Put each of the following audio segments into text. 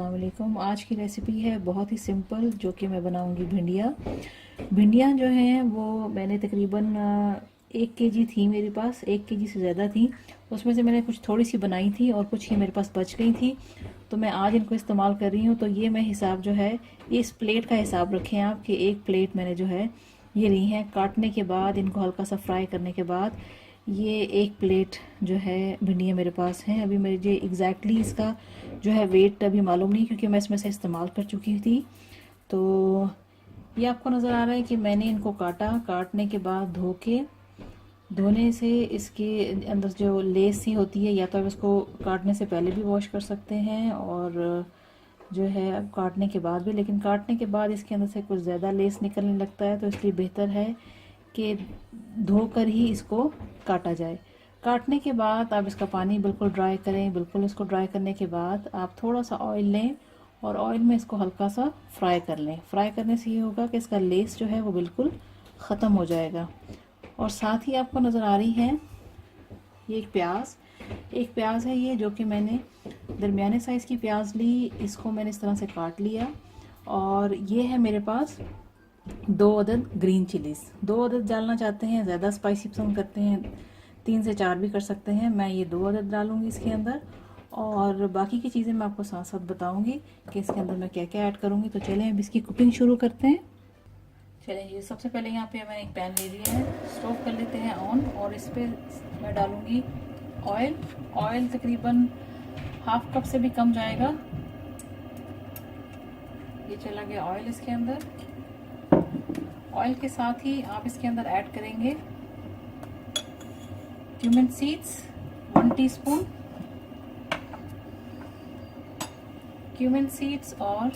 अस्सलाम वालेकुम। आज की रेसिपी है बहुत ही सिंपल, जो कि मैं बनाऊंगी भिंडियाँ। भिंडियाँ जो हैं वो मैंने तकरीबन 1 केजी थी मेरे पास, 1 केजी से ज़्यादा थी। उसमें से मैंने कुछ थोड़ी सी बनाई थी और कुछ ही मेरे पास बच गई थी, तो मैं आज इनको इस्तेमाल कर रही हूँ। तो ये मैं हिसाब जो है, ये इस प्लेट का हिसाब रखें आप कि एक प्लेट मैंने जो है ये ली है। काटने के बाद इनको हल्का सा फ्राई करने के बाद ये एक प्लेट जो है भिंडियाँ मेरे पास हैं। अभी मुझे एग्जैक्टली इसका जो है वेट अभी मालूम नहीं, क्योंकि मैं इसमें से इस्तेमाल कर चुकी थी। तो ये आपको नज़र आ रहा है कि मैंने इनको काटने के बाद धोने से इसके अंदर जो लेस सी होती है, या तो आप इसको काटने से पहले भी वॉश कर सकते हैं और जो है अब काटने के बाद भी, लेकिन काटने के बाद इसके अंदर से कुछ ज़्यादा लेस निकलने लगता है, तो इसलिए बेहतर है कि धोकर ही इसको काटा जाए। काटने के बाद आप इसका पानी बिल्कुल ड्राई करें। बिल्कुल इसको ड्राई करने के बाद आप थोड़ा सा ऑयल लें और ऑयल में इसको हल्का सा फ्राई कर लें। फ्राई करने से ये होगा कि इसका लेस जो है वो बिल्कुल ख़त्म हो जाएगा। और साथ ही आपको नज़र आ रही है ये एक प्याज है ये, जो कि मैंने दरमियाने साइज़ की प्याज ली। इसको मैंने इस तरह से काट लिया। और ये है मेरे पास 2 अदद ग्रीन चिलीज़। 2 अदद डालना चाहते हैं, ज़्यादा स्पाइसी पसंद करते हैं 3 से 4 भी कर सकते हैं। मैं ये 2 अदद डालूंगी इसके अंदर, और बाकी की चीज़ें मैं आपको साथ साथ बताऊंगी कि इसके अंदर मैं क्या क्या ऐड करूंगी। तो चलें अब इसकी कुकिंग शुरू करते हैं। चलें जी, सबसे पहले यहाँ पे मैंने एक पैन ले लिया है, स्टोव कर लेते हैं ऑन, और इस पर मैं डालूंगी ऑयल तकरीबन हाफ कप से भी कम जाएगा। ये चला गया ऑयल इसके अंदर। ऑयल के साथ ही आप इसके अंदर ऐड करेंगे cumin seeds 1 teaspoon, cumin seeds, और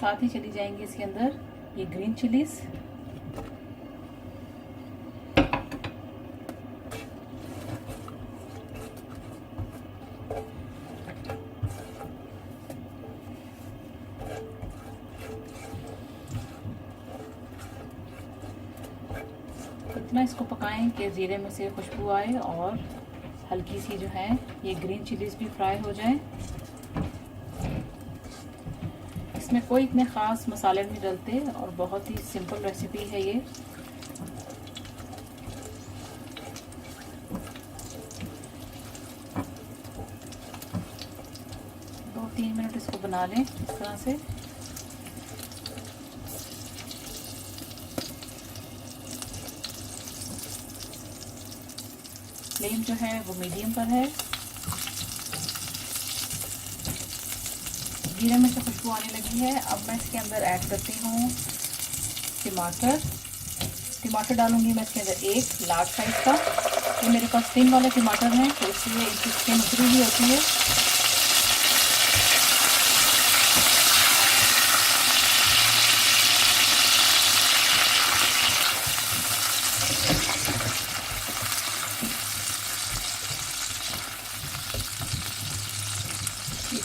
साथ ही चली जाएंगी इसके अंदर ये ग्रीन चिलीज। इतना इसको पकाएं कि जीरे में से खुशबू आए और हल्की सी जो है ये ग्रीन चिलीज भी फ्राई हो जाए। इसमें कोई इतने ख़ास मसाले नहीं डलते और बहुत ही सिंपल रेसिपी है ये। दो 3 मिनट इसको बना लें इस तरह से। फ्लेम जो है वो मीडियम पर है। जीरे में से खुशबू आने लगी है। अब मैं इसके अंदर ऐड करती हूँ टमाटर डालूंगी मैं इसके अंदर एक लार्ज साइज का। ये मेरे पास 3 वाले टमाटर हैं, तो इसलिए इनकी स्किन उतरी हुई होती है।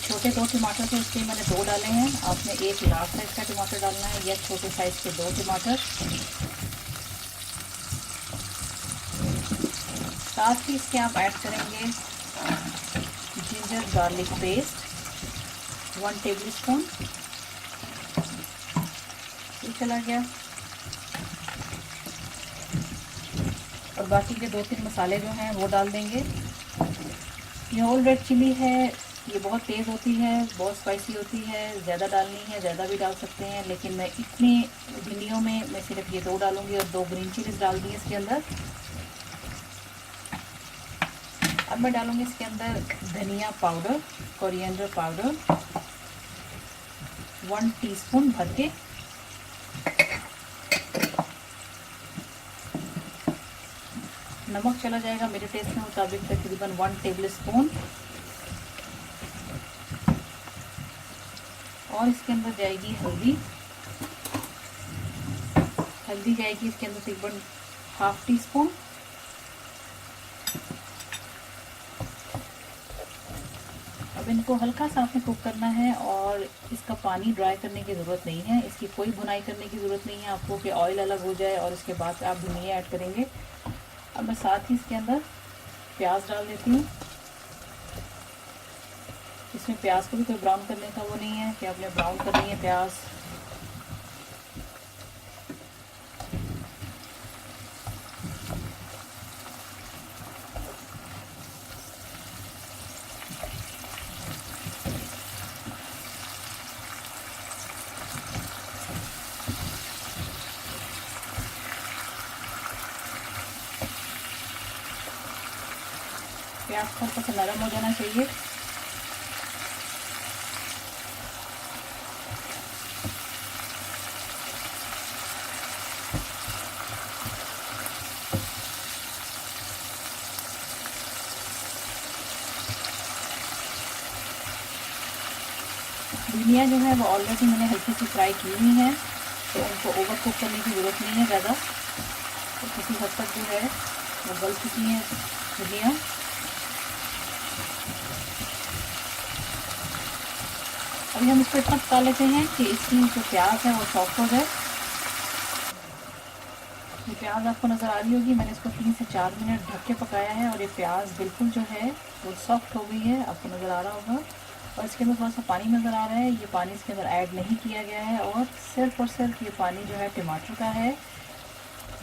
छोटे 2 टमाटर थे, इसलिए मैंने 2 डाले हैं। आपने एक लार्ज साइज का टमाटर डालना है या छोटे साइज के 2 टमाटर। साथ ही इसके आप ऐड करेंगे जिंजर गार्लिक पेस्ट 1 टेबलस्पून। ये चला गया। और बाकी के 2-3 मसाले जो हैं वो डाल देंगे। ये होल रेड चिली है, ये बहुत तेज़ होती है, बहुत स्पाइसी होती है। ज़्यादा डालनी है ज़्यादा भी डाल सकते हैं, लेकिन मैं इतनी भिंडियों में मैं सिर्फ ये 2 डालूंगी और 2 ग्रीन चिलीज डाल दी इसके अंदर। अब मैं डालूंगी इसके अंदर धनिया पाउडर, कोरिएंडर पाउडर 1 टीस्पून भर के। नमक चला जाएगा मेरे टेस्ट के मुताबिक तकरीबन 1 टेबलस्पून। और इसके अंदर जाएगी हल्दी जाएगी इसके अंदर तकरीबन ½ टीस्पून। अब इनको हल्का सा आपने कुक करना है, और इसका पानी ड्राई करने की ज़रूरत नहीं है। इसकी कोई भुनाई करने की ज़रूरत नहीं है आपको कि ऑयल अलग हो जाए और इसके बाद आप धनिया ऐड करेंगे। अब मैं साथ ही इसके अंदर प्याज डाल देती हूँ। इसमें प्याज को भी कोई ब्राउन करने का वो नहीं है कि आपने ब्राउन करनी है प्याज। प्याज हल्का सा नरम हो जाना चाहिए। भिंडियाँ जो है वो ऑलरेडी मैंने हल्की सी फ्राई की हुई हैं, तो उनको ओवर कुक करने की ज़रूरत नहीं है ज़्यादा। तो किसी हद तक जो है वो गल चुकी हैं भिंडियाँ। अभी हम इसको इतना पका लेते हैं कि इसकी जो प्याज है वो सॉफ्ट हो जाए। ये प्याज आपको नज़र आ रही होगी, मैंने इसको 3 से 4 मिनट ढक के पकाया है और ये प्याज बिल्कुल जो है वो सॉफ्ट हो गई है, आपको नज़र आ रहा होगा। और इसके अंदर थोड़ा सा पानी नज़र आ रहा है, ये पानी इसके अंदर ऐड नहीं किया गया है और सिर्फ ये पानी जो है टमाटर का है,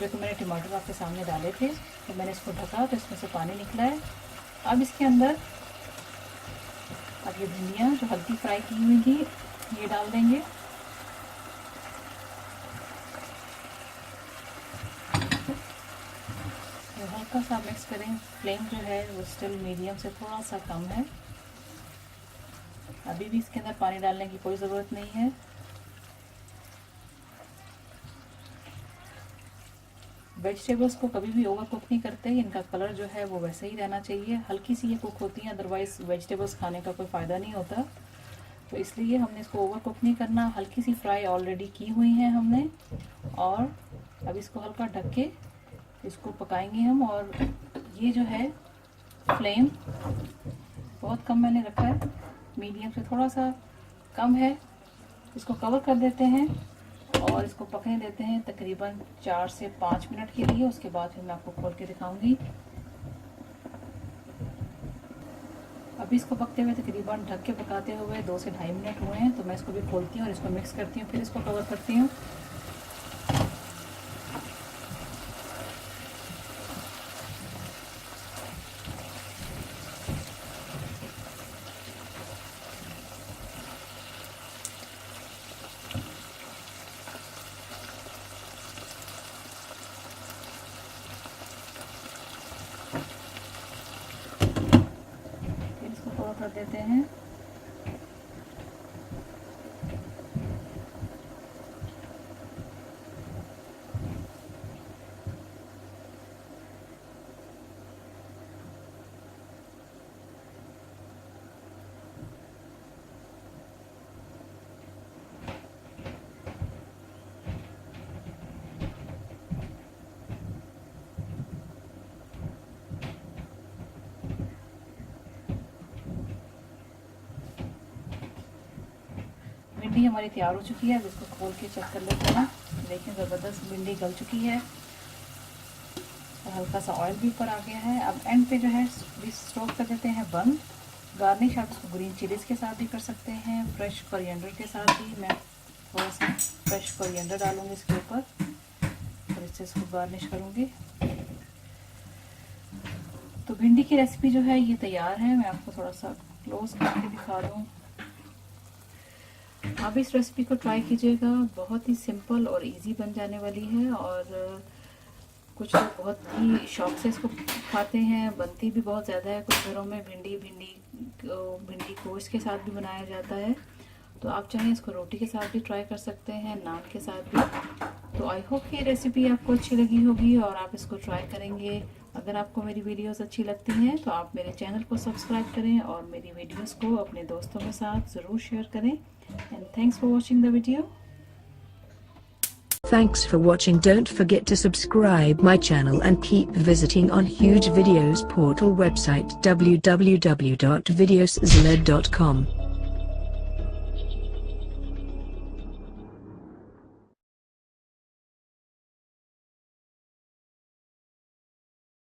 जो कि मैंने टमाटर आपके सामने डाले थे। तो मैंने इसको ढका तो इसमें से पानी निकला है। अब इसके अंदर अब ये भिंडियाँ जो हल्की फ्राई की हुई थी ये डाल देंगे। हल्का सा मिक्स करें, फ्लेम जो है वो स्टिल मीडियम से थोड़ा सा कम है। अभी भी इसके अंदर पानी डालने की कोई ज़रूरत नहीं है। वेजिटेबल्स को कभी भी ओवर कुक नहीं करते, इनका कलर जो है वो वैसे ही रहना चाहिए। हल्की सी ये कुक होती हैं, अदरवाइज वेजिटेबल्स खाने का कोई फ़ायदा नहीं होता। तो इसलिए हमने इसको ओवर कुक नहीं करना, हल्की सी फ्राई ऑलरेडी की हुई है हमने। और अब इसको हल्का ढक के इसको पकाएंगे हम। और ये जो है फ्लेम बहुत कम मैंने रखा है, मीडियम से थोड़ा सा कम है। इसको कवर कर देते हैं और इसको पकने देते हैं तकरीबन 4 से 5 मिनट के लिए। उसके बाद फिर मैं आपको खोल के दिखाऊंगी। अभी इसको पकते हुए तकरीबन ढक के पकाते हुए 2 से 2.5 मिनट हुए हैं। तो मैं इसको भी खोलती हूँ और इसको मिक्स करती हूँ, फिर इसको कवर करती हूँ। कर देते हैं। भिंडी हमारी तैयार हो चुकी है। अब इसको खोल के चेक कर लेते हैं। देखिए ज़बरदस्त भिंडी गल चुकी है और हल्का सा ऑयल भी ऊपर आ गया है। अब एंड पे जो है स्टोव कर देते हैं बंद। गार्निश आप इसको ग्रीन चिलीज के साथ भी कर सकते हैं, फ्रेश कोरिएंडर के साथ भी। मैं थोड़ा सा फ्रेश कोरिएंडर डालूंगी इसके ऊपर और इससे इसको गार्निश करूँगी। तो भिंडी की रेसिपी जो है ये तैयार है। मैं आपको थोड़ा सा क्लोज करके दिखा दूँ। आप इस रेसिपी को ट्राई कीजिएगा, बहुत ही सिंपल और इजी बन जाने वाली है। और कुछ लोग बहुत ही शौक से इसको खाते हैं, बनती भी बहुत ज़्यादा है कुछ घरों में। भिंडी को इसके साथ भी बनाया जाता है। तो आप चाहें इसको रोटी के साथ भी ट्राई कर सकते हैं, नान के साथ भी। तो आई होप ये रेसिपी आपको अच्छी लगी होगी और आप इसको ट्राई करेंगे। अगर आपको मेरी वीडियोस अच्छी लगती हैं तो आप मेरे चैनल को सब्सक्राइब करें और मेरी वीडियोस को अपने दोस्तों के साथ ज़रूर शेयर करें। And thanks for watching the video. Thanks for watching. Don't forget to subscribe my channel and keep visiting on Huge Videos portal website www.videosled.com.